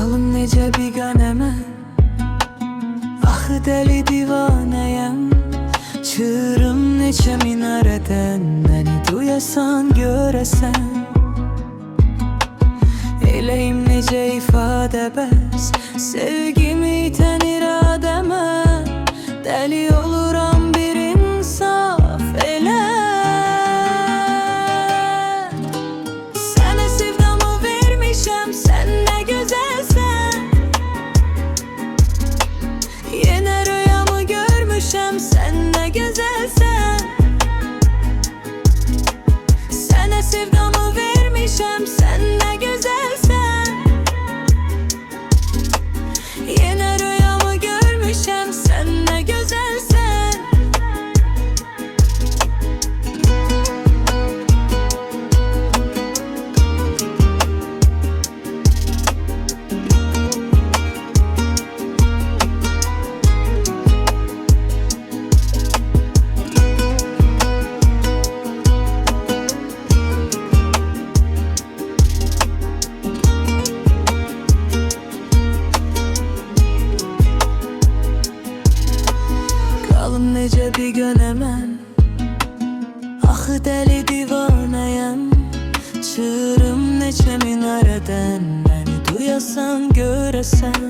Qalım necə biganəmə, axı dəli divanəyəm. Çığırım neçə minarədən, məni duyasan, görəsən. Eləyim necə ifadə bəs, sevgimi itən iradəmə. Dəli oluram bir insaf elə. Sənə sevdamı vermişəm, sən nə gözəlsən. Yenə rüyamı görmüşəm, sən nə gözəlsən. Sənə sevdamı vermişəm, sən nə gözəlsən. Yenə rüyamı görmüşəm, sən nə gözəlsən. Qalım necə biganəmən, axı dəli divanəyəm. Çığırım neçə minarədən, məni duyasan, görəsən.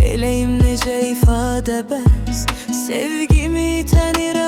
Eləyim necə ifadə bəs, sevgimi itən iradəmə.